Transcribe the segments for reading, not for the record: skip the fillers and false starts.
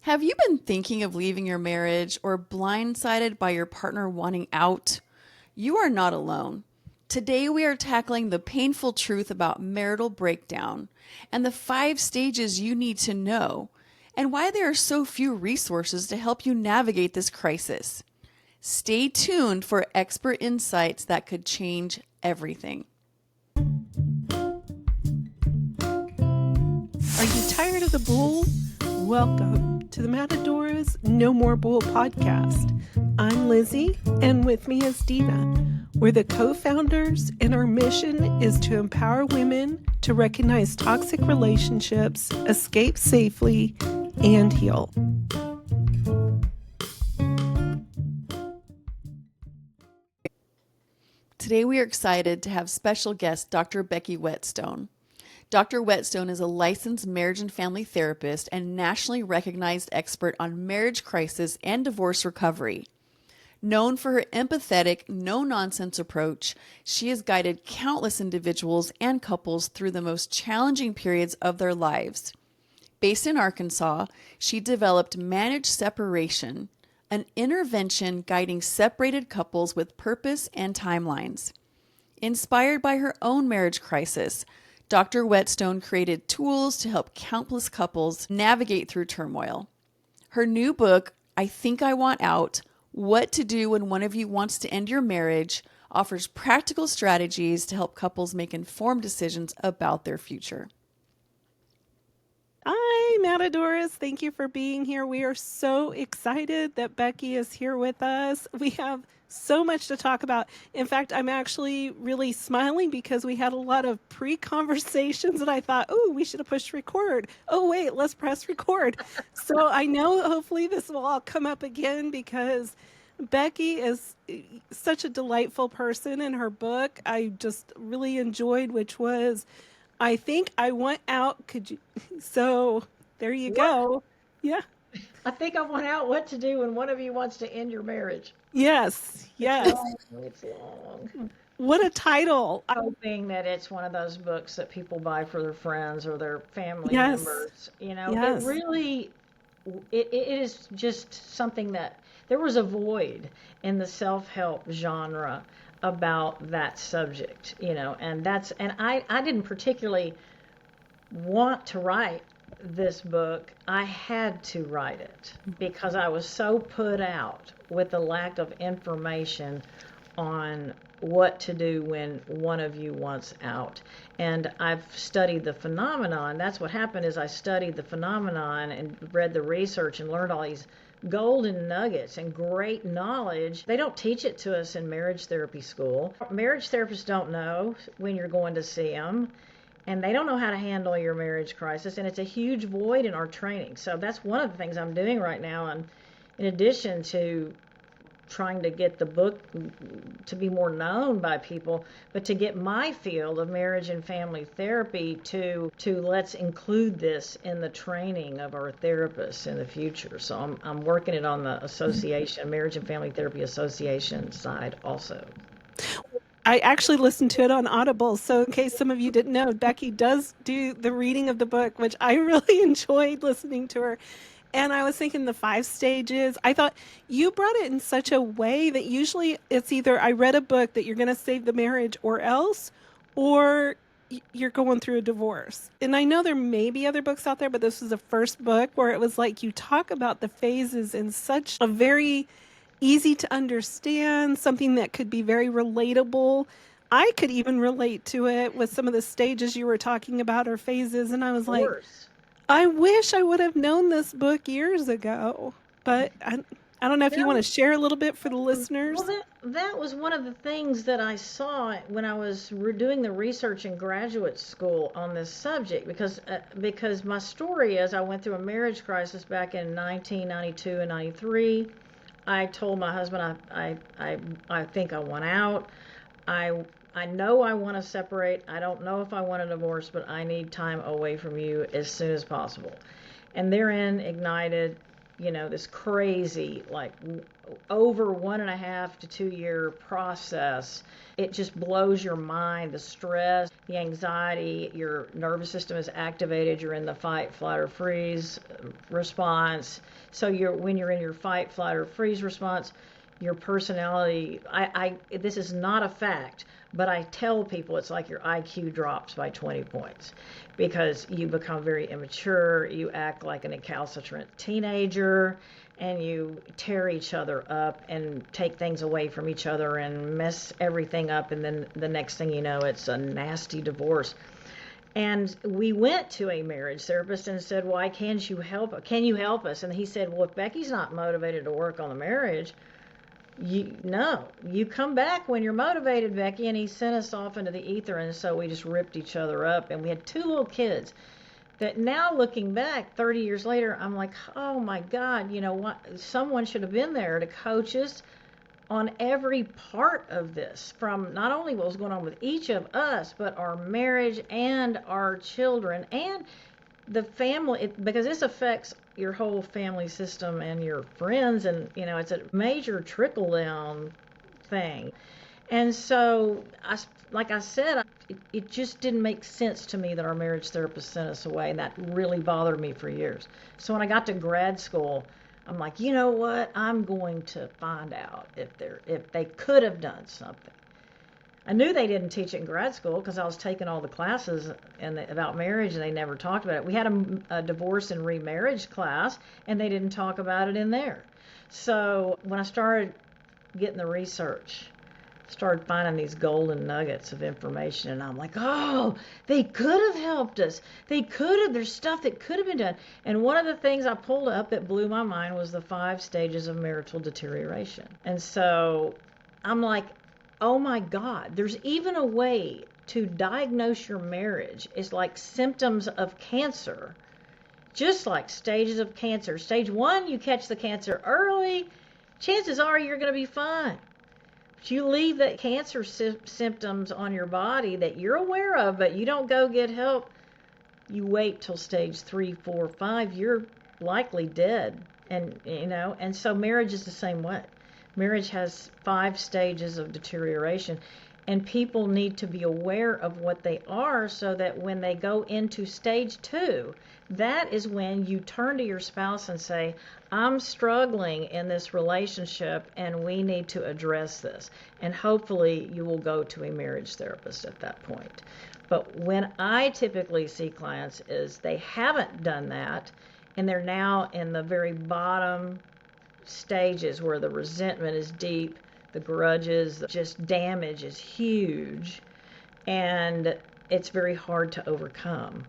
Have you been thinking of leaving your marriage or blindsided by your partner wanting out? You are not alone. Today we are tackling the painful truth about marital breakdown and the 5 stages you need to know, and why there are so few resources to help you navigate this crisis. Stay tuned for expert insights that could change everything. Are you tired of the bull? Welcome to the Matadoras No More Bull podcast. I'm Lizzie, and with me is Deana. We're the co-founders, and our mission is to empower women to recognize toxic relationships, escape safely, and heal. Today we are excited to have special guest Dr. Becky Whetstone. Dr. Whetstone is a licensed marriage and family therapist and nationally recognized expert on marriage crisis and divorce recovery. Known for her empathetic, no-nonsense approach, she has guided countless individuals and couples through the most challenging periods of their lives. Based in Arkansas, she developed Managed Separation, an intervention guiding separated couples with purpose and timelines. Inspired by her own marriage crisis, Dr. Whetstone created tools to help countless couples navigate through turmoil. Her new book, I Think I Want Out: What to Do When One of You Wants to End Your Marriage, offers practical strategies to help couples make informed decisions about their future. Hi, Matadoras. Thank you for being here. We are so excited that Becky is here with us. We have so much to talk about. In fact, I'm actually really smiling because we had a lot of pre-conversations and I thought, oh, we should have pushed record. Oh, wait, let's press record. So I know hopefully this will all come up again because Becky is such a delightful person in her book. I just really enjoyed, which was I Think I Want Out. Could you? So there you go. Yeah. I think I want out: what to do when one of you wants to end your marriage. Yes. Yes. It's long. What a title. Hoping that it's one of those books that people buy for their friends or their family Yes. members. Yes. It really, it is just something that there was a void in the self-help genre about that subject, and I didn't particularly want to write this book. I had to write it because I was so put out with the lack of information on what to do when one of you wants out. And I've studied the phenomenon. That's what happened is I studied the phenomenon and read the research and learned all these golden nuggets and great knowledge. They don't teach it to us in marriage therapy school. Marriage therapists don't know when you're going to see them, and they don't know how to handle your marriage crisis, and it's a huge void in our training. So that's one of the things I'm doing right now, and in addition to trying to get the book to be more known by people, but to get my field of marriage and family therapy to let's include this in the training of our therapists in the future. So I'm working it on the association, Marriage and Family Therapy Association side also. I actually listened to it on Audible. So in case some of you didn't know, Becky does do the reading of the book, which I really enjoyed listening to her. And I was thinking the 5 stages. I thought you brought it in such a way that usually it's either I read a book that you're going to save the marriage or else, or you're going through a divorce. And I know there may be other books out there, but this was the first book where it was like you talk about the phases in such a very easy to understand, something that could be very relatable. I could even relate to it with some of the stages you were talking about or phases. And I was like, I wish I would have known this book years ago, but I don't know if you want to share a little bit for the listeners. Well, that was one of the things that I saw when I was doing the research in graduate school on this subject, because my story is I went through a marriage crisis back in 1992 and 93. I told my husband I think I want out. I know I want to separate. I don't know if I want a divorce, but I need time away from you as soon as possible. And therein ignited, this crazy, like over 1.5 to 2 year process. It just blows your mind. The stress, the anxiety, your nervous system is activated. You're in the fight, flight, or freeze response. So when you're in your fight, flight, or freeze response, your personality, this is not a fact, but I tell people it's like your IQ drops by 20 points because you become very immature, you act like an recalcitrant teenager, and you tear each other up and take things away from each other and mess everything up, and then the next thing you know, it's a nasty divorce. And we went to a marriage therapist and said, why can't you help? Can you help us? And he said, well, if Becky's not motivated to work on the marriage, you come back when you're motivated, Becky. And he sent us off into the ether, and so we just ripped each other up. And we had 2 little kids that now, looking back 30 years later, I'm like, oh my God, what? Someone should have been there to coach us on every part of this, from not only what was going on with each of us, but our marriage and our children and the family, because this affects your whole family system and your friends, and it's a major trickle down thing. And so, like I said, it just didn't make sense to me that our marriage therapist sent us away, and that really bothered me for years. So when I got to grad school, I'm like, you know what? I'm going to find out if they could have done something. I knew they didn't teach it in grad school because I was taking all the classes about marriage, and they never talked about it. We had a divorce and remarriage class, and they didn't talk about it in there. So when I started getting the research, started finding these golden nuggets of information, and I'm like, oh, they could have helped us. There's stuff that could have been done. And one of the things I pulled up that blew my mind was the 5 stages of marital deterioration. And so I'm like, oh my God, there's even a way to diagnose your marriage. It's like symptoms of cancer, just like stages of cancer. Stage 1, you catch the cancer early, chances are you're going to be fine. If you leave the cancer symptoms on your body that you're aware of, but you don't go get help, you wait till stage 3, 4, 5, you're likely dead. And so marriage is the same way. Marriage has 5 stages of deterioration, and people need to be aware of what they are so that when they go into stage 2, that is when you turn to your spouse and say, I'm struggling in this relationship and we need to address this. And hopefully you will go to a marriage therapist at that point. But when I typically see clients is they haven't done that, and they're now in the very bottom stages where the resentment is deep, the grudges, just damage is huge, and it's very hard to overcome,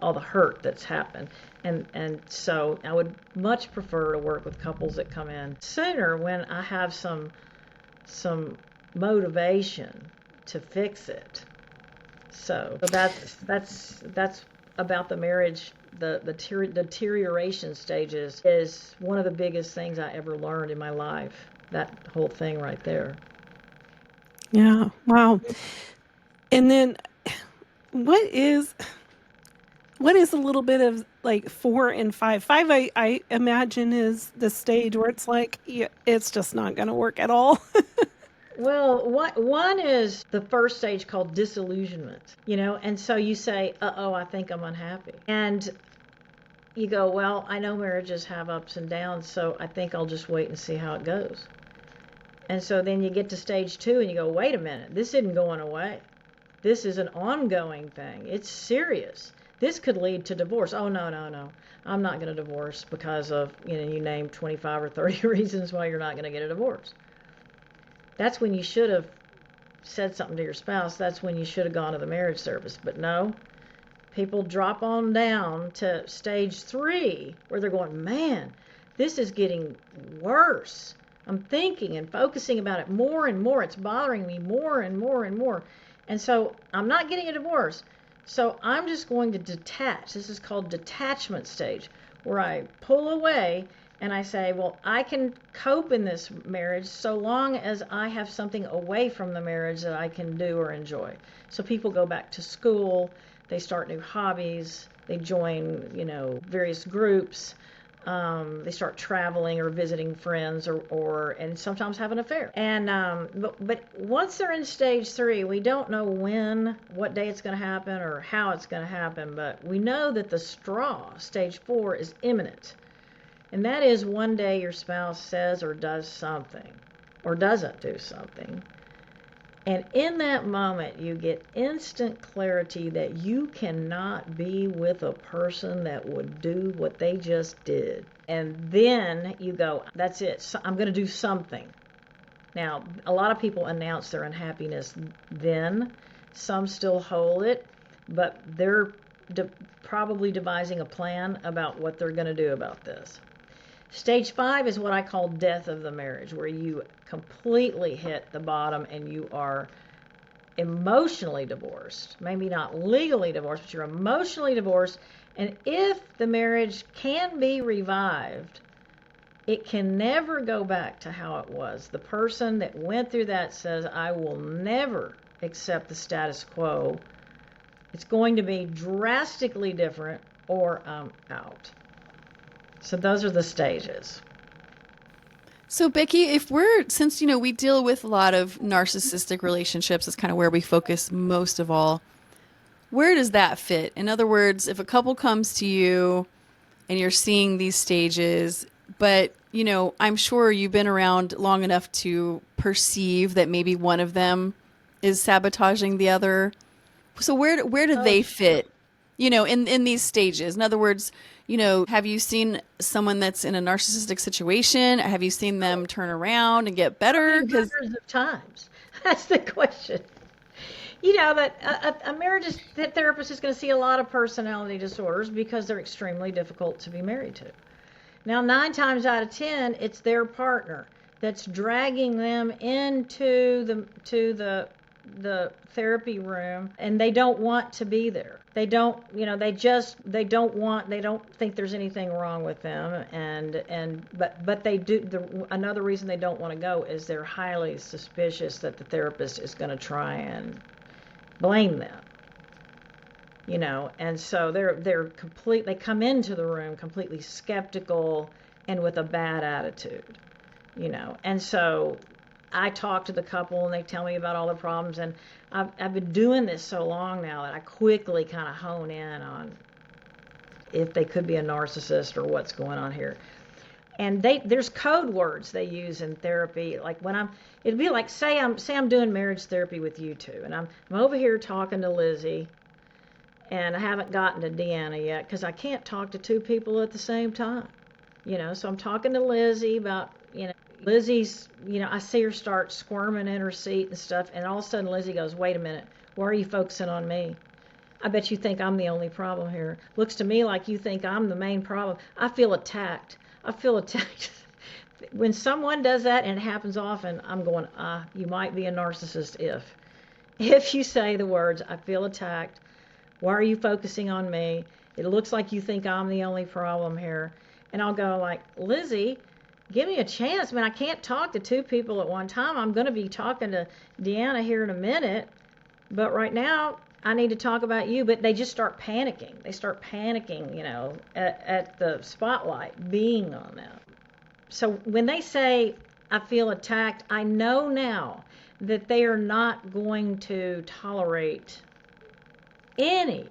all the hurt that's happened. And so I would much prefer to work with couples that come in sooner when I have some motivation to fix it. So that's about the marriage. The deterioration stages is one of the biggest things I ever learned in my life. That whole thing right there. Yeah. Wow. And then what is a little bit of like 4 and 5? 5, I imagine, is the stage where it's like, yeah, it's just not going to work at all. Well, one is the first stage called disillusionment, and so you say, uh-oh, I think I'm unhappy. And you go, well, I know marriages have ups and downs, so I think I'll just wait and see how it goes. And so then you get to stage 2 and you go, wait a minute, this isn't going away. This is an ongoing thing. It's serious. This could lead to divorce. Oh, no. I'm not going to divorce because of, you name 25 or 30 reasons why you're not going to get a divorce. That's when you should have said something to your spouse. That's when you should have gone to the marriage therapist. But no, people drop on down to stage 3 where they're going, man, this is getting worse. I'm thinking and focusing about it more and more. It's bothering me more and more and more. And so I'm not getting a divorce. So I'm just going to detach. This is called detachment stage, where I pull away and I say, well, I can cope in this marriage so long as I have something away from the marriage that I can do or enjoy. So people go back to school, they start new hobbies, they join, various groups, they start traveling or visiting friends and sometimes have an affair. And but once they're in stage 3, we don't know what day it's going to happen or how it's going to happen, but we know that the straw, stage 4, is imminent. And that is one day your spouse says or does something or doesn't do something. And in that moment, you get instant clarity that you cannot be with a person that would do what they just did. And then you go, that's it. So I'm going to do something. Now, a lot of people announce their unhappiness then. Some still hold it, but they're probably devising a plan about what they're going to do about this. Stage 5 is what I call death of the marriage, where you completely hit the bottom and you are emotionally divorced. Maybe not legally divorced, but you're emotionally divorced. And if the marriage can be revived, it can never go back to how it was. The person that went through that says, I will never accept the status quo. It's going to be drastically different or I'm out. So those are the stages. So Becky, since we deal with a lot of narcissistic relationships, it's kind of where we focus most of all. Where does that fit? In other words, if a couple comes to you and you're seeing these stages, but I'm sure you've been around long enough to perceive that maybe one of them is sabotaging the other. So where do they fit? In these stages. In other words, have you seen someone that's in a narcissistic situation? Have you seen them turn around and get better? Hundreds of times. That's the question. That a marriage therapist is going to see a lot of personality disorders because they're extremely difficult to be married to. Now, 9 times out of 10, it's their partner that's dragging them into the therapy room, and they don't want to be there. They don't think there's anything wrong with them, but they do. Another reason they don't want to go is they're highly suspicious that the therapist is going to try and blame them. And so they come into the room completely skeptical and with a bad attitude, and so I talk to the couple and they tell me about all the problems, and I've been doing this so long now that I quickly kind of hone in on if they could be a narcissist or what's going on here. And there's code words they use in therapy, like it'd be like say I'm doing marriage therapy with you two, and I'm over here talking to Lizzie, and I haven't gotten to Deana yet because I can't talk to 2 people at the same time, so I'm talking to Lizzie about Lizzie's, I see her start squirming in her seat and stuff, and all of a sudden Lizzie goes, wait a minute, why are you focusing on me? I bet you think I'm the only problem here. Looks to me like you think I'm the main problem. I feel attacked. When someone does that, and it happens often, I'm going, you might be a narcissist if you say the words, I feel attacked. Why are you focusing on me? It looks like you think I'm the only problem here. And I'll go like, Lizzie, give me a chance. Man, I can't talk to 2 people at one time. I'm going to be talking to Deana here in a minute. But right now, I need to talk about you. But they just start panicking. They start panicking, at the spotlight being on them. So when they say, I feel attacked, I know now that they are not going to tolerate any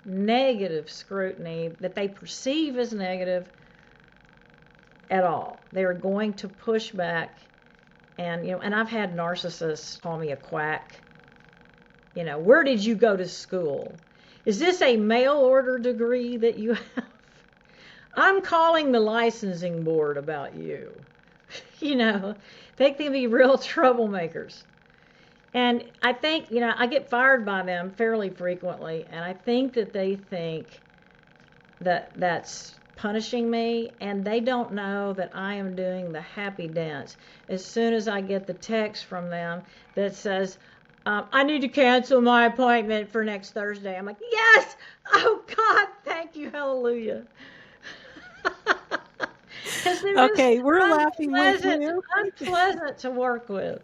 negative scrutiny that they perceive as negative at all. They are going to push back, and and I've had narcissists call me a quack. Where did you go to school? Is this a mail order degree that you have? I'm calling the licensing board about you. They can be real troublemakers. And I think, I get fired by them fairly frequently, and I think that they think that that's punishing me, and they don't know that I am doing the happy dance. As soon as I get the text from them that says, I need to cancel my appointment for next Thursday, I'm like, yes! Oh, God, thank you, hallelujah. Okay, we're laughing with you. Unpleasant to work with.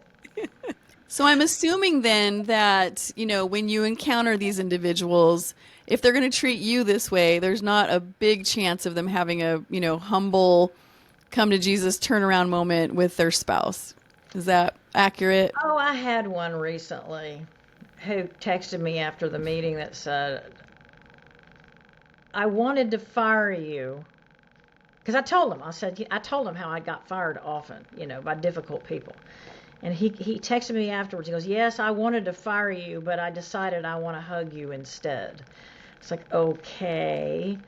So I'm assuming then that, when you encounter these individuals, if they're going to treat you this way, there's not a big chance of them having a, humble come to Jesus turnaround moment with their spouse. Is that accurate? Oh, I had one recently who texted me after the meeting that said, I wanted to fire you, because I told him how I got fired often, by difficult people. And he texted me afterwards. He goes, "Yes, I wanted to fire you, but I decided I want to hug you instead." It's like, okay.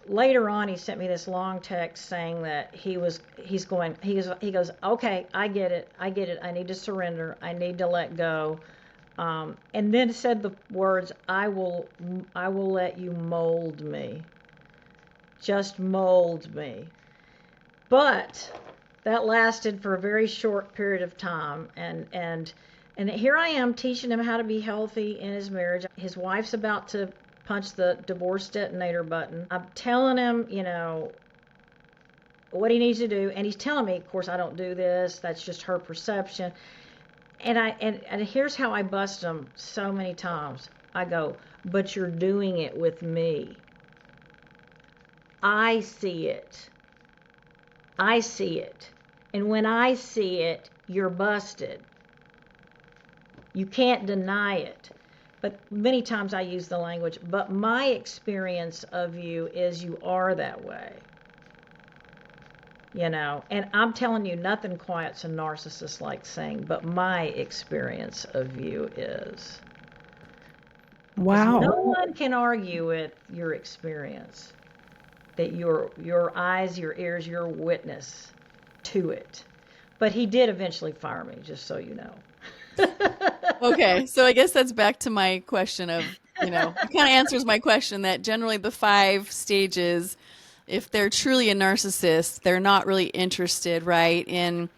Later on, he sent me this long text saying that he goes, "Okay, I get it. I need to surrender. I need to let go." And then said the words, I will let you mold me. Just mold me. But that lasted for a very short period of time, and here I am teaching him how to be healthy in his marriage. His wife's about to punch the divorce detonator button. I'm telling him, what he needs to do, and he's telling me, of course, I don't do this. That's just her perception. And here's how I bust him so many times. I go, "But you're doing it with me. I see it. I see it. And when I see it, you're busted. You can't deny it." But many times I use the language, "But my experience of you is you are that way." And I'm telling you, nothing quiets a narcissist like saying, "But my experience of you is." Wow. No one can argue with your experience, that your eyes, your ears, your witness to it. But he did eventually fire me, just so you know. Okay, so I guess that's back to my question of, it kind of answers my question that generally the 5 stages, if they're truly a narcissist, they're not really interested, right, in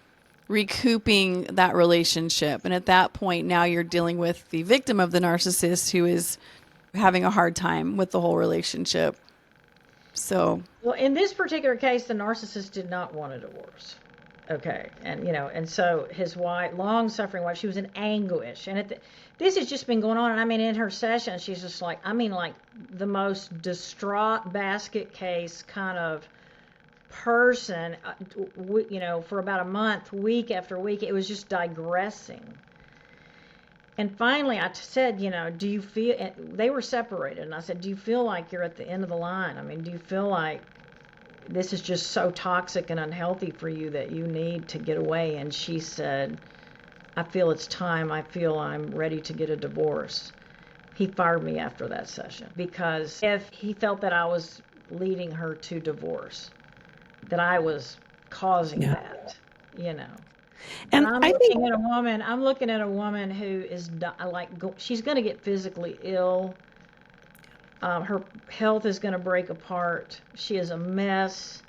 recouping that relationship. And at that point, now you're dealing with the victim of the narcissist who is having a hard time with the whole relationship. So, Well, in this particular case, the narcissist did not want a divorce. Okay, and so his wife, long-suffering wife, she was in anguish, and this has just been going on. And I mean, in her session, she's just like, like the most distraught basket case kind of person, for about a month, week after week. It was just digressing. And finally, I said, "Do you feel?" They were separated, and I said, "Do you feel like you're at the end of the line? I mean, do you feel like this is just so toxic and unhealthy for you that you need to get away?" And she said, "I feel it's time. I feel I'm ready to get a divorce." He fired me after that session because if he felt that I was leading her to divorce, that I was causing that. And And I think, I'm looking at a woman who is she's going to get physically ill. Her health is going to break apart. She is a mess,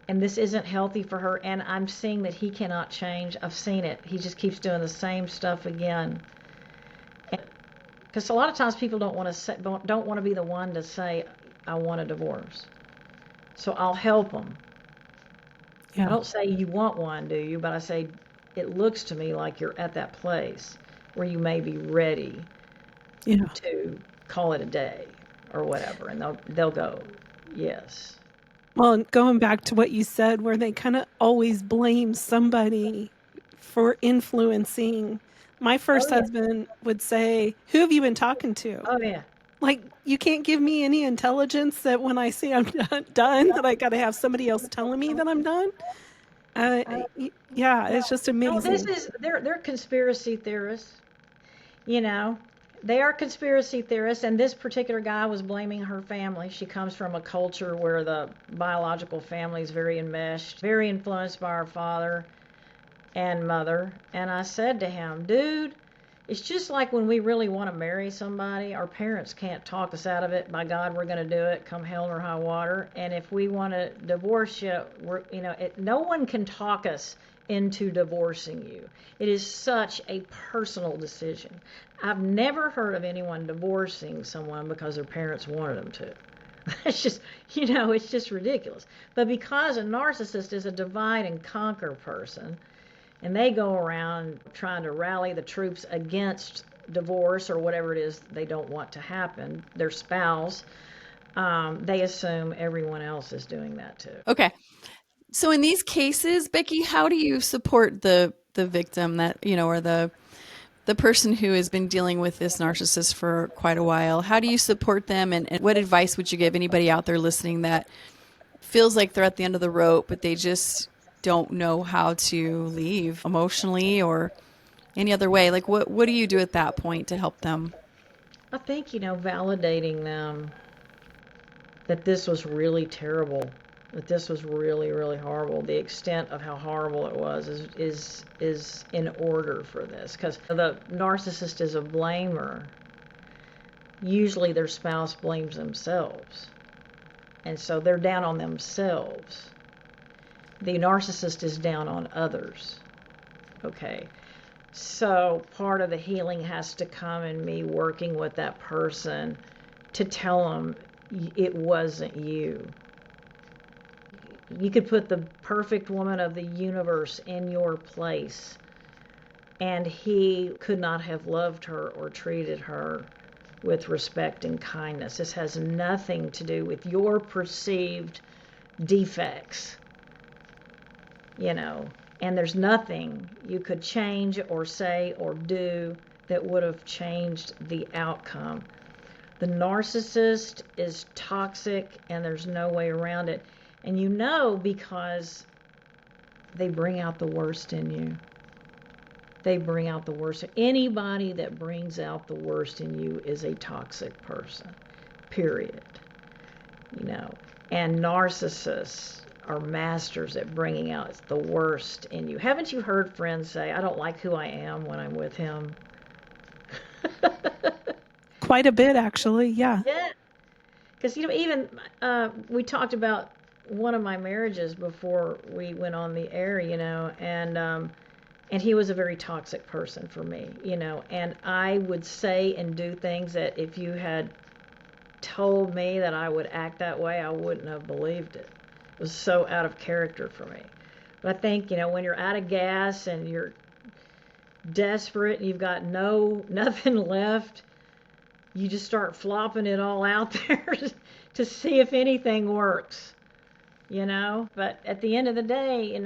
and this isn't healthy for her. And I'm seeing that he cannot change. I've seen it. He just keeps doing the same stuff again. Because a lot of times people don't want to be the one to say, "I want a divorce." So I'll help them. I don't say, "You want one, do you?" But I say, "It looks to me like you're at that place where you may be ready to call it a day or whatever." And they'll go, "Yes." Well, going back to what you said, where they kind of always blame somebody for influencing. My first husband would say, "Who have you been talking to?" Oh, yeah. Like, you can't give me any intelligence that when I say I'm done, that I got to have somebody else telling me that I'm done. Yeah, it's just No, amazing. they're conspiracy theorists. They are conspiracy theorists, and this particular guy was blaming her family. She comes from a culture where the biological family is very enmeshed, very influenced by her father and mother. And I said to him, "Dude, it's just like when we really want to marry somebody, our parents can't talk us out of it. By God, we're going to do it, come hell or high water. And if we want to divorce you, no one can talk us into divorcing you. It is such a personal decision. I've never heard of anyone divorcing someone because their parents wanted them to." It's just, it's just ridiculous. But because a narcissist is a divide and conquer person, and they go around trying to rally the troops against divorce or whatever it is they don't want to happen, their spouse, they assume everyone else is doing that too. okay. So in these cases, Becky, how do you support the victim that, or the the person who has been dealing with this narcissist for quite a while, how do you support them? And what advice would you give anybody out there listening that feels like they're at the end of the rope, but they just don't know how to leave emotionally or any other way? Like, what do you do at that point to help them? I think, validating them that this was really terrible, that this was really, really horrible. The extent of how horrible it was is in order for this, because the narcissist is a blamer. Usually their spouse blames themselves, and so they're down on themselves. The narcissist is down on others. Okay, so part of the healing has to come in me working with that person to tell them it wasn't you. You could put the perfect woman of the universe in your place, and he could not have loved her or treated her with respect and kindness. This has nothing to do with your perceived defects, and there's nothing you could change or say or do that would have changed the outcome. The narcissist is toxic, and there's no way around it. And because they bring out the worst in you. They bring out the worst. Anybody that brings out the worst in you is a toxic person, period. And narcissists are masters at bringing out the worst in you. Haven't you heard friends say, I don't like who I am when I'm with him? Quite a bit, actually. Yeah. Yeah. Because, even we talked about one of my marriages before we went on the air, and he was a very toxic person for me, and I would say and do things that if you had told me that I would act that way, I wouldn't have believed it. It was so out of character for me. But I think, when you're out of gas and you're desperate and you've got nothing left, you just start flopping it all out there to see if anything works, But at the end of the day,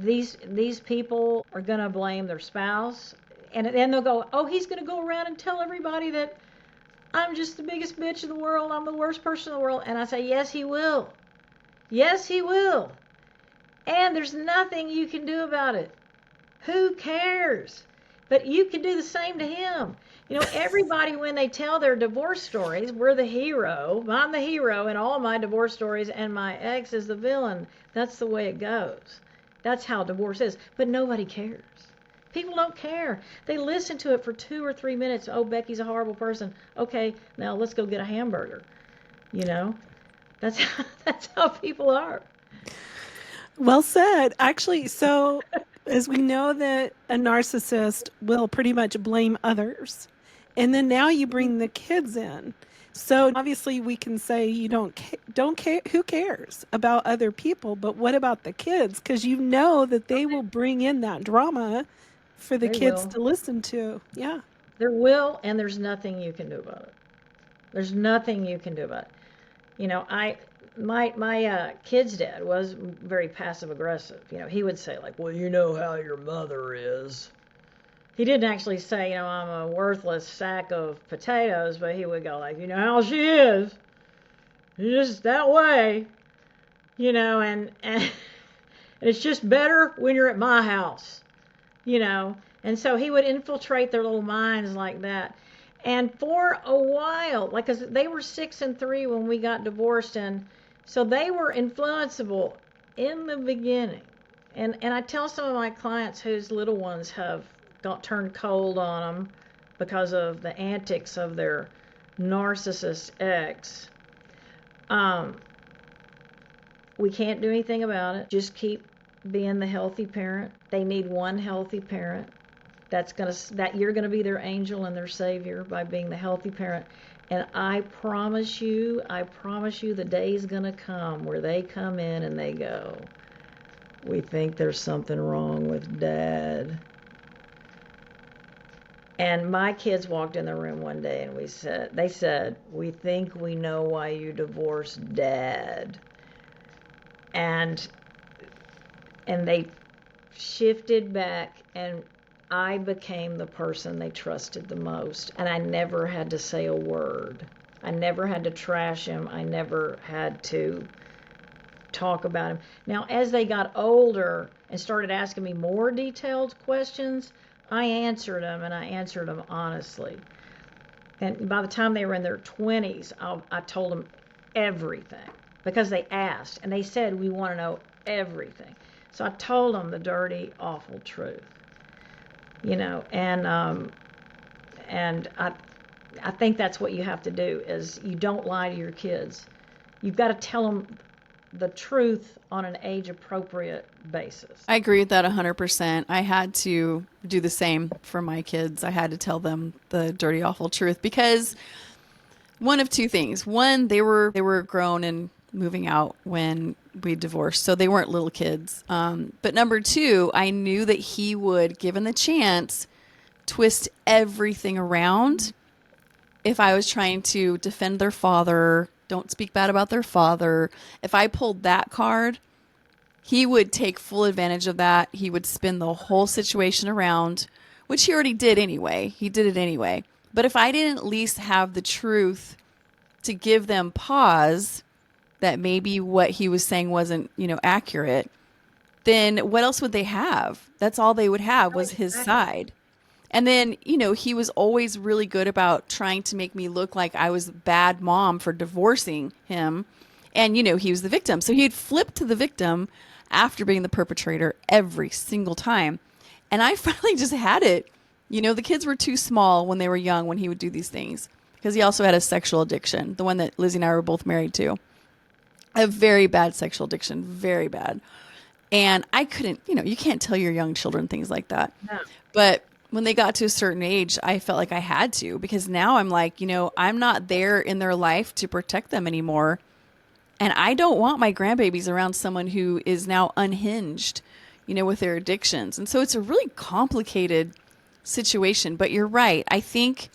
these people are going to blame their spouse, and then they'll go, oh, he's going to go around and tell everybody that I'm just the biggest bitch in the world, I'm the worst person in the world. And I say, yes, he will. Yes, he will. And there's nothing you can do about it. Who cares? But you can do the same to him. Everybody, when they tell their divorce stories, we're the hero. I'm the hero in all my divorce stories, and my ex is the villain. That's the way it goes. That's how divorce is. But nobody cares. People don't care. They listen to it for 2 or 3 minutes. Oh, Becky's a horrible person. Okay, now let's go get a hamburger. That's how people are. Well said. Actually, so as we know that a narcissist will pretty much blame others, and then now you bring the kids in. So obviously we can say you don't care. Who cares about other people? But what about the kids? Because that they will bring in that drama for the kids to listen to. Yeah. There will, and there's nothing you can do about it. There's nothing you can do about it. My kid's dad was very passive aggressive. He would say like, well, you know how your mother is. He didn't actually say, I'm a worthless sack of potatoes, but he would go like, you know how she is. She's just that way. And it's just better when you're at my house. And so he would infiltrate their little minds like that. And for a while, because they were 6 and 3 when we got divorced, and so they were influenceable in the beginning. And I tell some of my clients whose little ones have turned cold on them because of the antics of their narcissist ex, we can't do anything about it. Just keep being the healthy parent. They need one healthy parent. That you're gonna be their angel and their savior by being the healthy parent. And I promise you, the day's gonna come where they come in and they go, we think there's something wrong with Dad. And my kids walked in the room one day and they said, we think we know why you divorced Dad. And they shifted back, and I became the person they trusted the most, and I never had to say a word. I never had to trash him. I never had to talk about him. Now, as they got older and started asking me more detailed questions, I answered them, and I answered them honestly. And by the time they were in their 20s, I told them everything because they asked, and they said, we want to know everything. So I told them the dirty, awful truth, and I think that's what you have to do is you don't lie to your kids. You've got to tell them the truth on an age-appropriate basis. I agree with that 100%. I had to do the same for my kids. I had to tell them the dirty, awful truth because one of two things. One, they were grown and moving out when we divorced, so they weren't little kids. But number two, I knew that he would, given the chance, twist everything around if I was trying to defend their father, don't speak bad about their father. If I pulled that card, he would take full advantage of that. He would spin the whole situation around, which he already did anyway. He did it anyway. But if I didn't at least have the truth to give them pause that maybe what he was saying wasn't, accurate, then what else would they have? That's all they would have was his side. And then, he was always really good about trying to make me look like I was a bad mom for divorcing him. And, he was the victim. So he'd flip to the victim after being the perpetrator every single time. And I finally just had it. The kids were too small when they were young when he would do these things. Because he also had a sexual addiction, the one that Lizzie and I were both married to. A very bad sexual addiction, very bad. And I couldn't, you can't tell your young children things like that. No. But when they got to a certain age, I felt like I had to, because now I'm like, I'm not there in their life to protect them anymore. And I don't want my grandbabies around someone who is now unhinged, with their addictions. And so it's a really complicated situation. But you're right. I think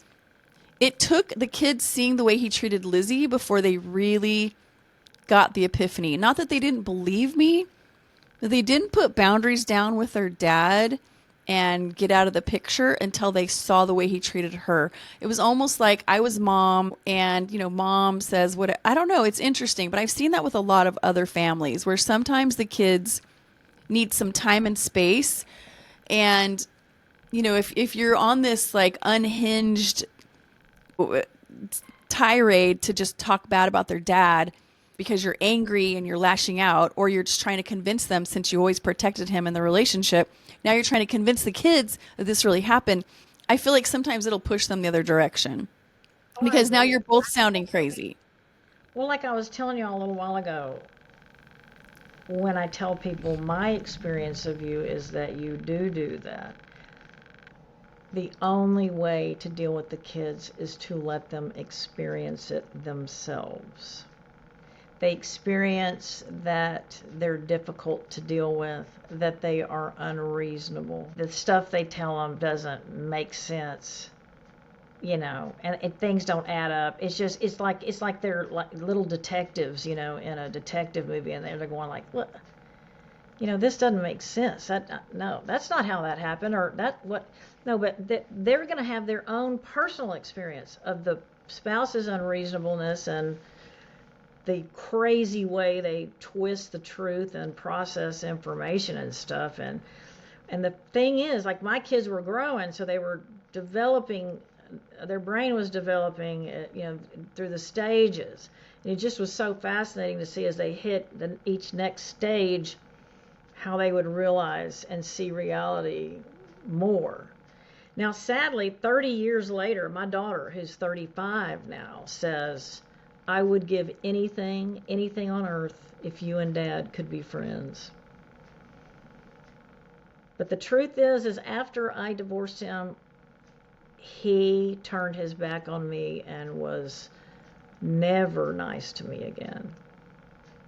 it took the kids seeing the way he treated Lizzie before they really got the epiphany. Not that they didn't believe me, but they didn't put boundaries down with their dad and get out of the picture until they saw the way he treated her. It was almost like I was mom and, mom says what, I don't know. It's interesting, but I've seen that with a lot of other families where sometimes the kids need some time and space. And, if you're on this like unhinged tirade to just talk bad about their dad because you're angry and you're lashing out, or you're just trying to convince them, since you always protected him in the relationship, now you're trying to convince the kids that this really happened. I feel like sometimes it'll push them the other direction because now you're both sounding crazy. Well, like I was telling you a little while ago, when I tell people my experience of you is that you do that, the only way to deal with the kids is to let them experience it themselves. They experience that they're difficult to deal with, that they are unreasonable. The stuff they tell them doesn't make sense, and things don't add up. It's like they're like little detectives, in a detective movie, and they're going like, look, this doesn't make sense. No, that's not how that happened, or that what. No, but they're going to have their own personal experience of the spouse's unreasonableness and the crazy way they twist the truth and process information and stuff. And the thing is, like, my kids were growing, so they were developing, their brain was developing, through the stages. And it just was so fascinating to see as they hit each next stage how they would realize and see reality more. Now, sadly, 30 years later, my daughter, who's 35 now, says, I would give anything on earth if you and Dad could be friends. But the truth is after I divorced him, he turned his back on me and was never nice to me again.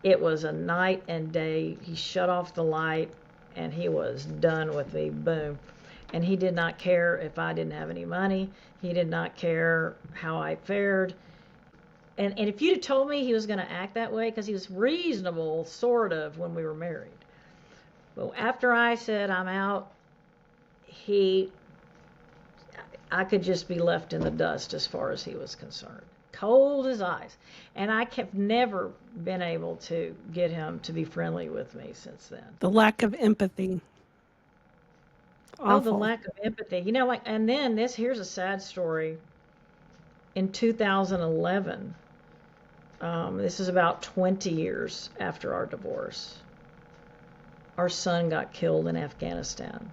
It was a night and day. He shut off the light and he was done with me. Boom. And he did not care if I didn't have any money. He did not care how I fared. And if you'd have told me he was going to act that way, because he was reasonable, sort of, when we were married. But after I said I'm out, he I could just be left in the dust as far as he was concerned. Cold as ice. And I have never been able to get him to be friendly with me since then. The lack of empathy. Awful. Oh, the lack of empathy. You know, like, and then here's a sad story. In 2011, this is about 20 years after our divorce, our son got killed in Afghanistan.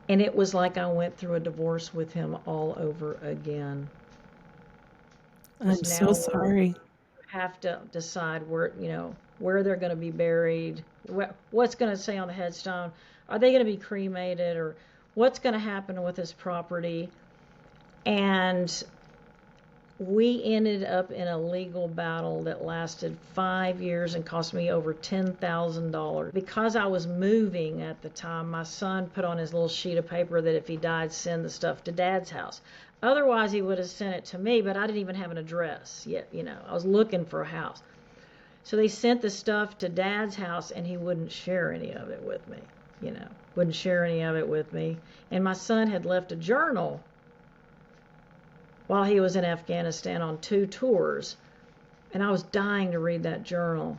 And it was like I went through a divorce with him all over again. I'm so sorry. Have to decide where, where they're going to be buried, what's going to say on the headstone, are they going to be cremated, or what's going to happen with his property. And we ended up in a legal battle that lasted 5 years and cost me over $10,000. Because I was moving at the time, my son put on his little sheet of paper that if he died, send the stuff to Dad's house. Otherwise, he would have sent it to me, but I didn't even have an address yet. I was looking for a house. So they sent the stuff to Dad's house, and he wouldn't share any of it with me. Wouldn't share any of it with me. And my son had left a journal while he was in Afghanistan on 2 tours, and I was dying to read that journal,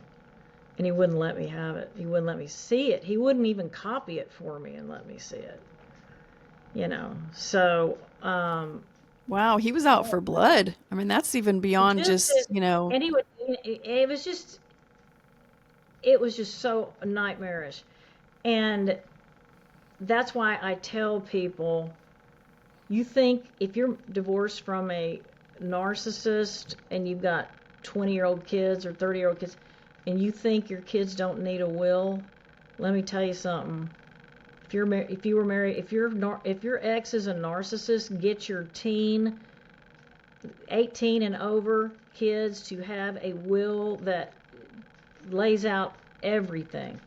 and he wouldn't let me have it. He wouldn't let me see it. He wouldn't even copy it for me and let me see it. So wow, he was out for blood. I mean, that's even beyond just and he would, it was just so nightmarish. And that's why I tell people, you think if you're divorced from a narcissist and you've got 20-year-old kids or 30-year-old kids, and you think your kids don't need a will, let me tell you something. If your ex is a narcissist, get your 18 and over kids to have a will that lays out everything.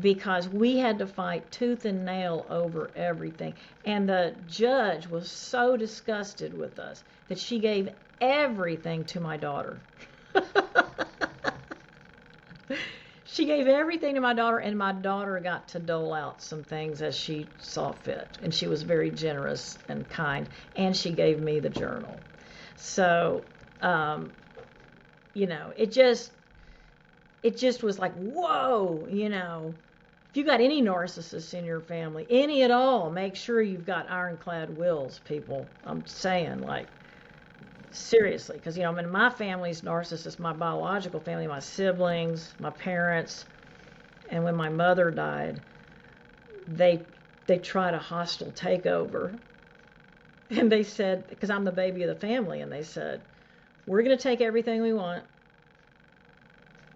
Because we had to fight tooth and nail over everything. And the judge was so disgusted with us that she gave everything to my daughter. She gave everything to my daughter, and my daughter got to dole out some things as she saw fit. And she was very generous and kind, and she gave me the journal. So, it just was like, whoa, if you got any narcissists in your family, any at all, make sure you've got ironclad wills, people. I'm saying, seriously, because, my family's narcissists, my biological family, my siblings, my parents, and when my mother died, they tried a hostile takeover. And they said, because I'm the baby of the family, and they said, we're going to take everything we want,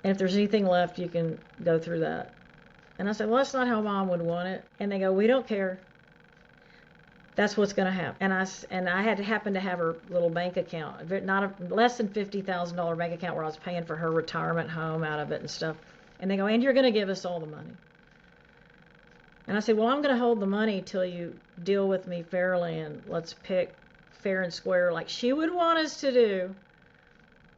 and if there's anything left, you can go through that. And I said, well, that's not how Mom would want it. And they go, we don't care. That's what's going to happen. And I had to happen to have her little bank account, less than $50,000 bank account where I was paying for her retirement home out of it and stuff. And they go, and you're going to give us all the money. And I said, well, I'm going to hold the money till you deal with me fairly, and let's pick fair and square like she would want us to do.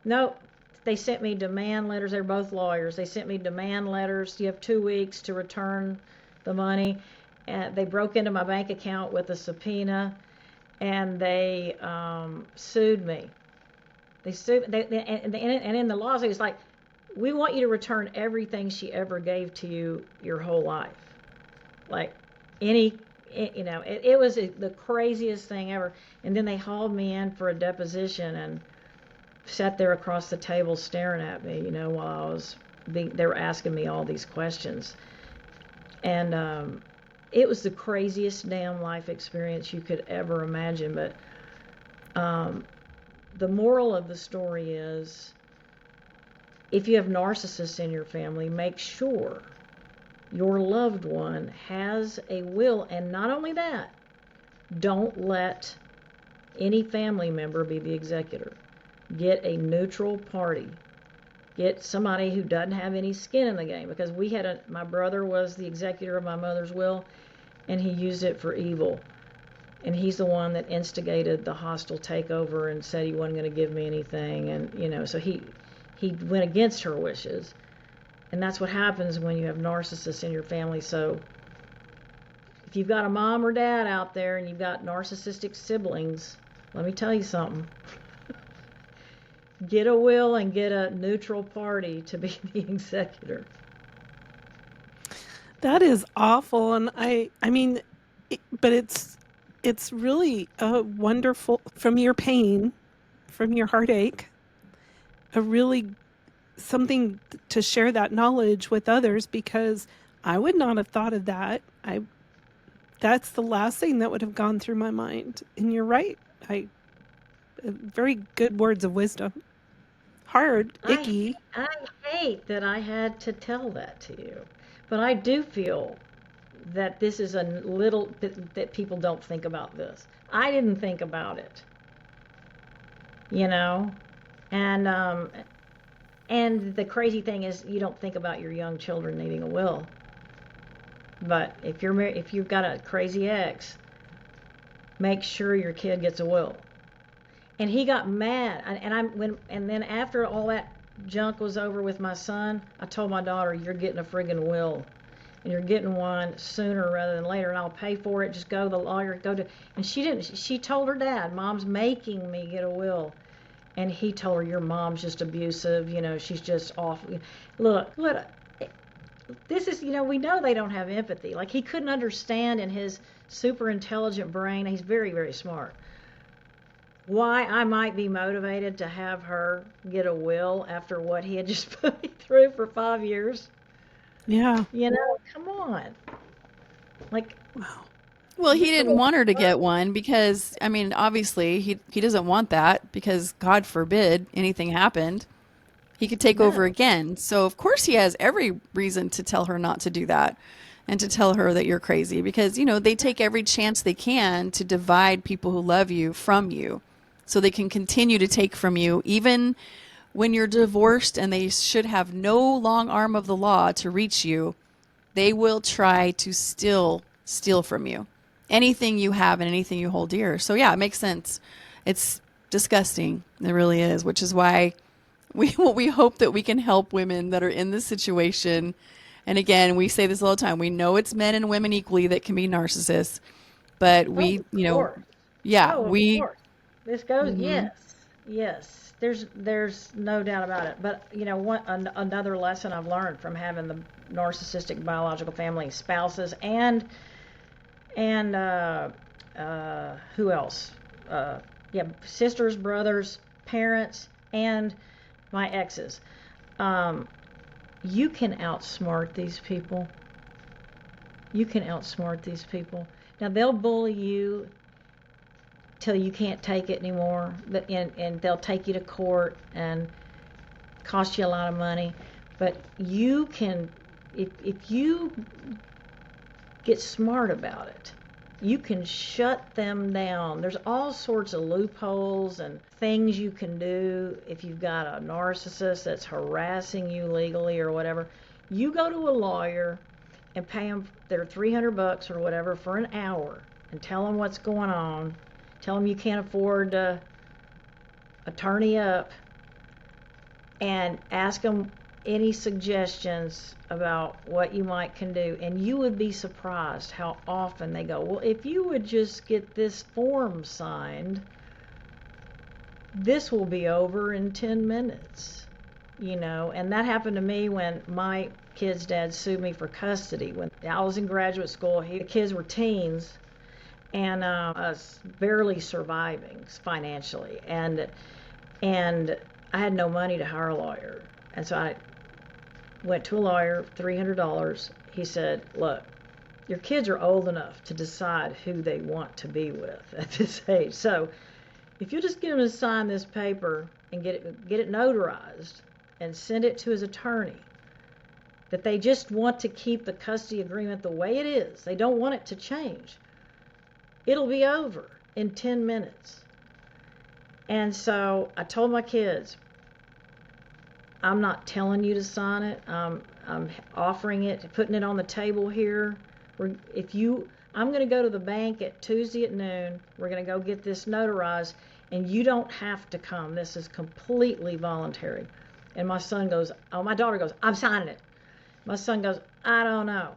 Nope. They sent me demand letters. They're both lawyers. They sent me demand letters. You have 2 weeks to return the money. And they broke into my bank account with a subpoena, and they sued me. And in the laws, it was like, we want you to return everything she ever gave to you your whole life. Like it was the craziest thing ever. And then they hauled me in for a deposition and sat there across the table staring at me, while they were asking me all these questions. And it was the craziest damn life experience you could ever imagine. But the moral of the story is, if you have narcissists in your family, make sure your loved one has a will. And not only that, don't let any family member be the executor. Get a neutral party. Get somebody who doesn't have any skin in the game. Because my brother was the executor of my mother's will, and he used it for evil. And he's the one that instigated the hostile takeover and said he wasn't going to give me anything. And, so he went against her wishes. And that's what happens when you have narcissists in your family. So if you've got a mom or dad out there and you've got narcissistic siblings, let me tell you something. Get a will and get a neutral party to be the executor. That is awful, and I mean, but it's really a wonderful, from your pain, from your heartache, a really something to share that knowledge with others, because I would not have thought of that. That's the last thing that would have gone through my mind. And you're right. Very good words of wisdom. Hard, icky. I hate that I had to tell that to you, but I do feel that this is a little that people don't think about this. I didn't think about it, you know, and the crazy thing is you don't think about your young children needing a will. But if you've got a crazy ex, make sure your kid gets a will. And he got mad, and then after all that junk was over with my son, I told my daughter, "You're getting a friggin' will, and you're getting one sooner rather than later, and I'll pay for it. Just go to the lawyer, And she didn't. She told her dad, "Mom's making me get a will," and he told her, "Your mom's just abusive. You know, she's just awful." Look. This is, we know they don't have empathy. Like, he couldn't understand in his super intelligent brain. He's very, very smart. Why I might be motivated to have her get a will after what he had just put me through for 5 years. Yeah. Come on. Like, Wow. Well, he didn't want her to get one because, I mean, obviously he doesn't want that because God forbid anything happened. He could take over again. So, of course, he has every reason to tell her not to do that and to tell her that you're crazy because, they take every chance they can to divide people who love you from you so they can continue to take from you even when you're divorced and they should have no long arm of the law to reach you. They will try to still steal from you anything you have and anything you hold dear. So, yeah, it makes sense. It's disgusting. It really is, which is why we hope that we can help women that are in this situation. And again, we say this all the time. We know it's men and women equally that can be narcissists, but we, yeah, of we. course. This goes, Mm-hmm. yes. There's no doubt about it. But another lesson I've learned from having the narcissistic biological family, spouses, and who else? Sisters, brothers, parents, and my exes. You can outsmart these people. Now, they'll bully you till you can't take it anymore, and they'll take you to court and cost you a lot of money. But you can, if you get smart about it, you can shut them down. There's all sorts of loopholes and things you can do if you've got a narcissist that's harassing you legally or whatever. You go to a lawyer and pay them their $300 or whatever for an hour and tell them what's going on. Tell them you can't afford to attorney up, and ask them any suggestions about what you can do. And you would be surprised how often they go, "Well, if you would just get this form signed, this will be over in 10 minutes. And that happened to me when my kid's dad sued me for custody. When I was in graduate school, the kids were teens, and I was barely surviving financially. And I had no money to hire a lawyer. And so I went to a lawyer, $300. He said, "Look, your kids are old enough to decide who they want to be with at this age. So if you just get him to sign this paper and get it notarized and send it to his attorney, that they just want to keep the custody agreement the way it is. They don't want it to change. It'll be over in 10 minutes. And so I told my kids, "I'm not telling you to sign it. I'm offering it, putting it on the table here. I'm going to go to the bank at Tuesday at noon. We're going to go get this notarized, and you don't have to come. This is completely voluntary." And my daughter goes, "I'm signing it." My son goes, "I don't know."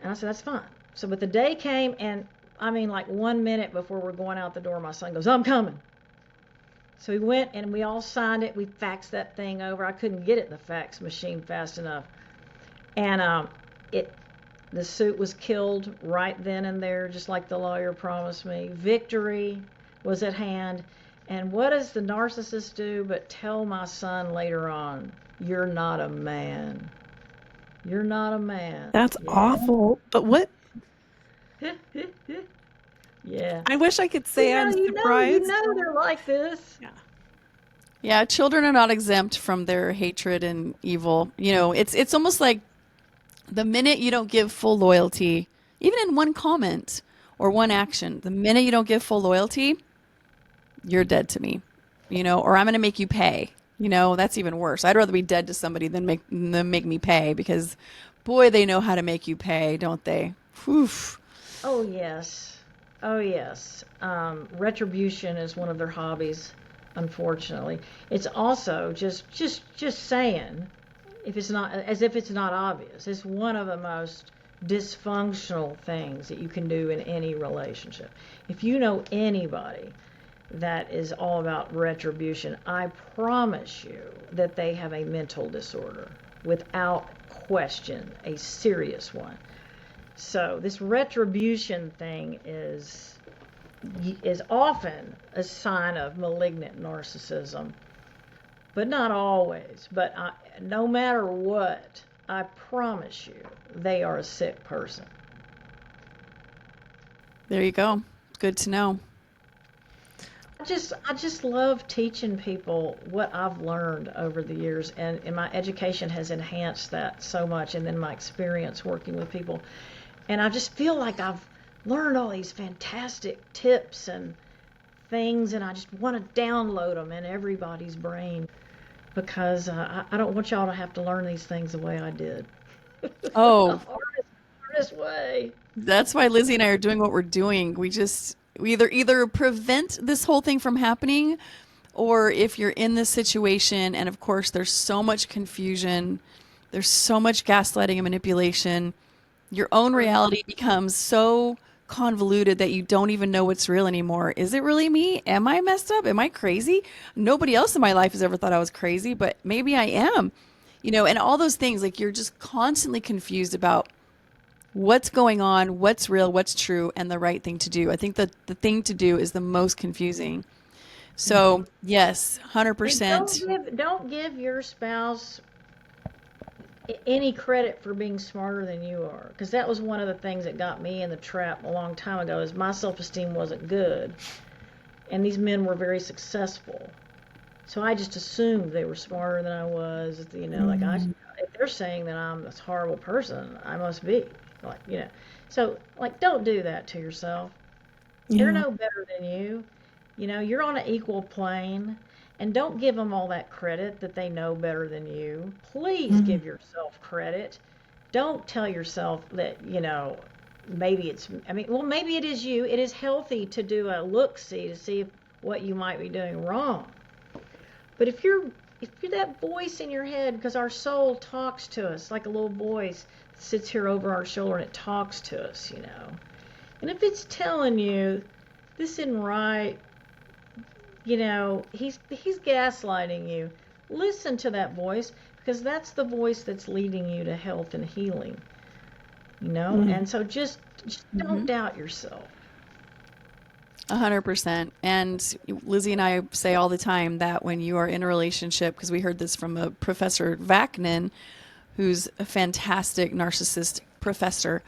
And I said, "That's fine. So, but the day came, and I mean, like 1 minute before we're going out the door, my son goes, "I'm coming." So we went and we all signed it. We faxed that thing over. I couldn't get it in the fax machine fast enough. And the suit was killed right then and there, just like the lawyer promised me. Victory was at hand. And what does the narcissist do but tell my son later on, "You're not a man. You're not a man." That's awful. But what? Yeah. I wish I could say I'm surprised. You know they're like this. Yeah. Yeah, children are not exempt from their hatred and evil. You know, it's almost like the minute you don't give full loyalty, even in one comment or one action, the minute you don't give full loyalty, you're dead to me. You know, or I'm going to make you pay. You know, that's even worse. I'd rather be dead to somebody than make me pay, because boy, they know how to make you pay, don't they? Whew. Oh yes. Oh yes. Retribution is one of their hobbies, unfortunately. It's also just saying, if it's not, as if it's not obvious, it's one of the most dysfunctional things that you can do in any relationship. If you know anybody that is all about retribution, I promise you that they have a mental disorder, without question, a serious one. So this retribution thing is often a sign of malignant narcissism, but not always. But no matter what, I promise you, they are a sick person. There you go. Good to know. I just love teaching people what I've learned over the years, and my education has enhanced that so much, and then my experience working with people. And I just feel like I've learned all these fantastic tips and things, and I just want to download them in everybody's brain, because I don't want y'all to have to learn these things the way I did. Oh, The hardest way. that's why Lizzie and I are doing what we're doing. We either prevent this whole thing from happening, or if you're in this situation, and of course there's so much confusion, there's so much gaslighting and manipulation, your own reality becomes so convoluted that you don't even know what's real anymore. Is it really me? Am I messed up? Am I crazy? Nobody else in my life has ever thought I was crazy, but maybe I am. You know, and all those things, like, you're just constantly confused about what's going on, what's real, what's true, and the right thing to do. I think that the thing to do is the most confusing. So yes, And 100%. don't give your spouse any credit for being smarter than you are, because that was one of the things that got me in the trap a long time ago. Is my self-esteem wasn't good, and these men were very successful, so I just assumed they were smarter than I was. You know, like, if they're saying that I'm this horrible person, I must be, like, you know. So, like, don't do that to yourself. They're Yeah. no better than you. You know, you're on an equal plane. And don't give them all that credit that they know better than you. Please give yourself credit. Don't tell yourself that, you know, maybe it's, I mean, well, maybe it is you. It is healthy to do a look-see to see what you might be doing wrong. But if you're that voice in your head, because our soul talks to us like a little voice sits here over our shoulder and it talks to us, you know. And if it's telling you this isn't right, you know, he's gaslighting you, listen to that voice, because that's the voice that's leading you to health and healing, you know. And so just don't doubt yourself. 100%. And Lizzie and I say all the time that when you are in a relationship, because we heard this from a Professor Vaknin, who's a fantastic narcissist professor,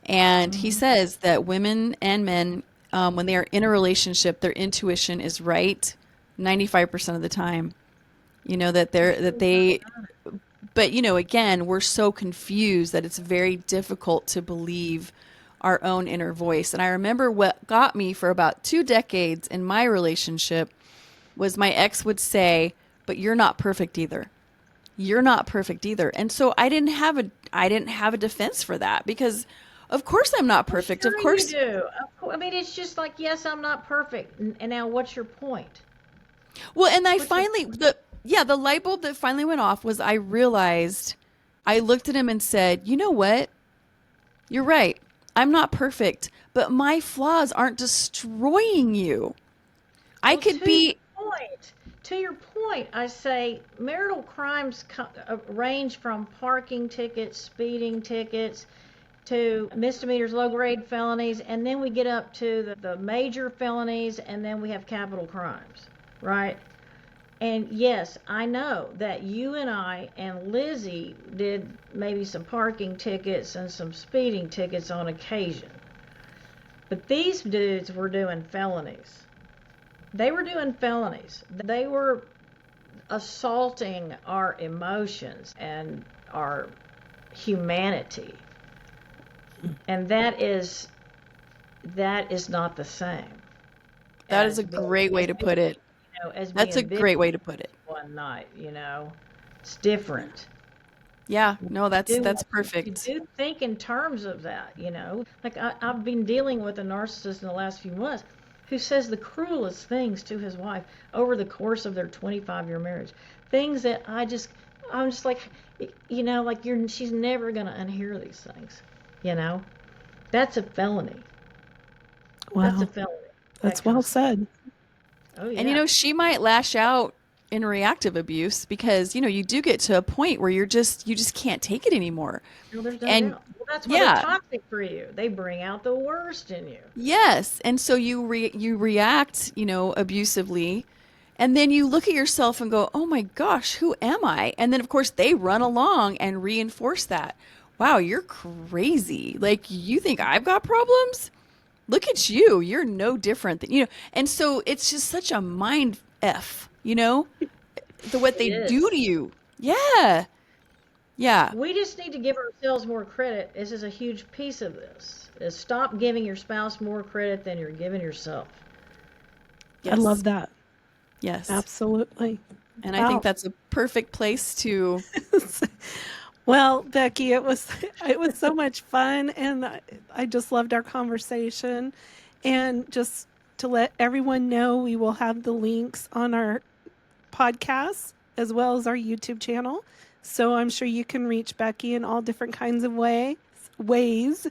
and he says that women and men, when they are in a relationship, their intuition is right 95% of the time. You know, but you know, again, we're so confused that it's very difficult to believe our own inner voice. And I remember what got me for about 2 decades in my relationship was my ex would say, "But you're not perfect either. You're not perfect either." And so I didn't have a defense for that, because of course I'm not perfect. Of Sure course. you do. I mean, it's just like, yes, I'm not perfect. And now what's your point? Well, and I What's your finally, the light bulb that finally went off was I realized, I looked at him and said, "You know what? You're right. I'm not perfect, but my flaws aren't destroying you. I Well, could be, to your point, I say marital crimes range from parking tickets, speeding tickets, to misdemeanors, low-grade felonies, and then we get up to the major felonies, and then we have capital crimes, right? And yes, I know that you and I and Lizzie did maybe some parking tickets and some speeding tickets on occasion. But these dudes were doing felonies. They were doing felonies. They were assaulting our emotions and our humanity. And that is not the same that is as a great way to put it. as That's a being great way to put it. one night, it's different. Yeah, no, that's You perfect. do think in terms of that, like I've been dealing with a narcissist in the last few months who says the cruelest things to his wife over the course of their 25-year marriage, things that I'm just like, like she's never gonna unhear these things. That's a felony. That's a Wow. felony. That's That kind well of stuff. said. Oh And yeah. she might lash out in reactive abuse because, you do get to a point where you just can't take it anymore. No, there's no And doubt. Well, that's why they're yeah, toxic for you. They bring out the worst in you. yes. And so you react, abusively, and then you look at yourself and go, "Oh my gosh, who am I?" And then of course they run along and reinforce that. Wow, you're crazy. Like you think I've got problems? Look at you. You're no different than. And so it's just such a mind F, what It they do is. to you. Yeah. Yeah. We just need to give ourselves more credit. This is a huge piece of this. Is stop giving your spouse more credit than you're giving yourself. I love Yes. that. Yes. Absolutely. And I think Wow. that's a perfect place to. Well, Becky, it was so much fun, and I just loved our conversation. And just to let everyone know, we will have the links on our podcast as well as our YouTube channel. So I'm sure you can reach Becky in all different kinds of ways.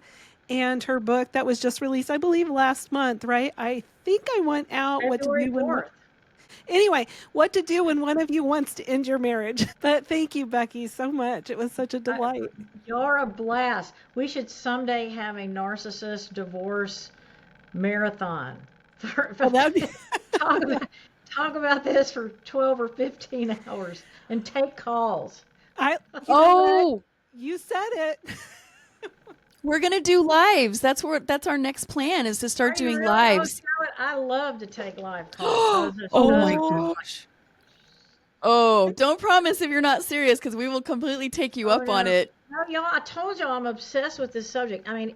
And her book that was just released, I believe, last month, right? I think I went out what to February do when 4th. Anyway, what to do when one of you wants to end your marriage. But thank you, Becky, so much. It was such a delight. You're a blast. We should someday have a narcissist divorce marathon. Well, that'd be talk about talk about this for 12 or 15 hours and take calls. you know what? Oh, You said it. we're going to do lives. That's our next plan is to start Are you doing really? Oh, lives. I love to take live calls. Oh Those my Oh, gosh. Oh, don't promise if you're not serious because we will completely take you Oh up on no. it. No, y'all, I told y'all I'm obsessed with this subject. I mean,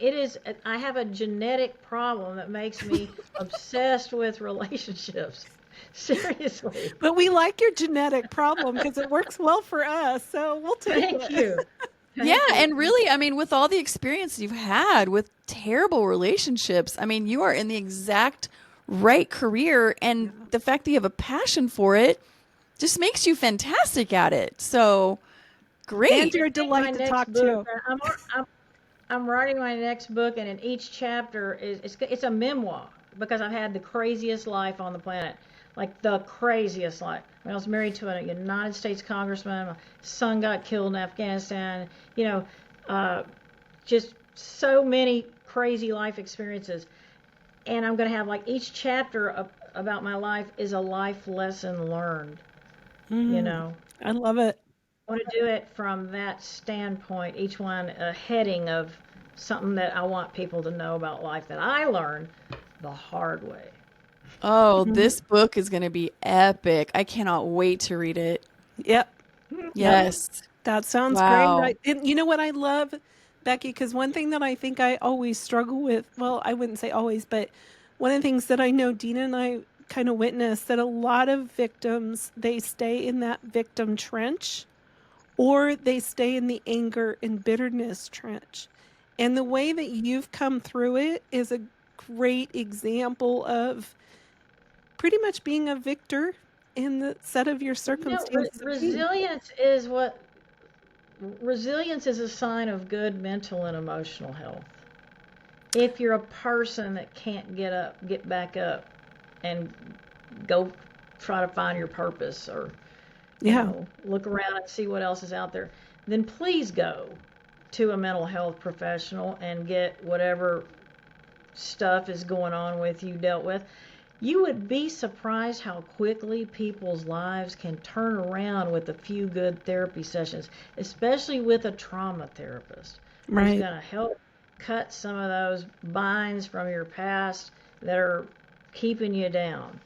I have a genetic problem that makes me obsessed with relationships. Seriously. but we like your genetic problem because it works well for us. So we'll take Thank it. you. Yeah, Thank you. and really, I mean, with all the experience you've had with terrible relationships, I mean, you are in the exact right career, and the fact that you have a passion for it just makes you fantastic at it. So, And great. you're a My delight to next talk book. to. I'm writing my next book, and in each chapter it's a memoir because I've had the craziest life on the planet, like the craziest life. When I was married to a United States congressman, my son got killed in Afghanistan. Just so many crazy life experiences, and I'm going to have like each chapter about my life is a life lesson learned. You know, I love it. I want to do it from that standpoint, each one a heading of something that I want people to know about life that I learned the hard way. Oh, this book is going to be epic. I cannot wait to read it. Yep. Yes. That sounds great. Wow. And you know what I love, Becky? Because one thing that I think I always struggle with, well, I wouldn't say always, but one of the things that I know Deana and I kind of witnessed that a lot of victims, they stay in that victim trench or they stay in the anger and bitterness trench. And the way that you've come through it is a great example of pretty much being a victor in the set of your circumstances. Resilience is a sign of good mental and emotional health. if you're a person that can't get back up and go try to find your purpose, or Yeah. look around and see what else is out there, then please go to a mental health professional and get whatever stuff is going on with you dealt with. You would be surprised how quickly people's lives can turn around with a few good therapy sessions, especially with a trauma therapist who's Right. going to help cut some of those binds from your past that are keeping you down.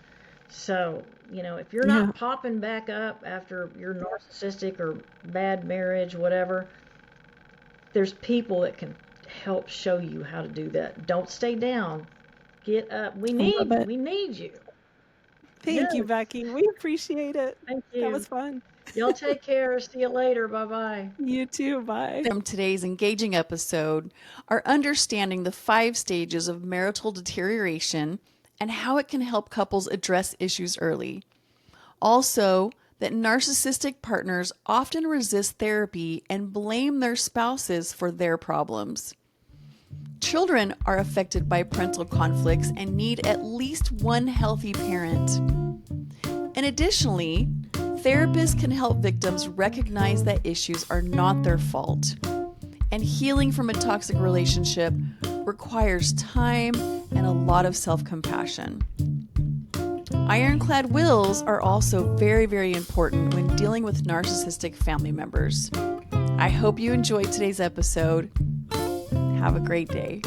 So, if you're Yeah. not popping back up after your narcissistic or bad marriage, whatever, there's people that can help show you how to do that. Don't stay down. Get up. We I love it. need you. Thank you, Yes. Becky. We appreciate it. Thank That you. was fun. Y'all take care. See you later. Bye-bye. You too. Bye. From today's engaging episode are understanding the 5 stages of marital deterioration and how it can help couples address issues early. Also, that narcissistic partners often resist therapy and blame their spouses for their problems. Children are affected by parental conflicts and need at least one healthy parent. And additionally, therapists can help victims recognize that issues are not their fault. And healing from a toxic relationship requires time and a lot of self-compassion. Ironclad wills are also very, very important when dealing with narcissistic family members. I hope you enjoyed today's episode. Have a great day.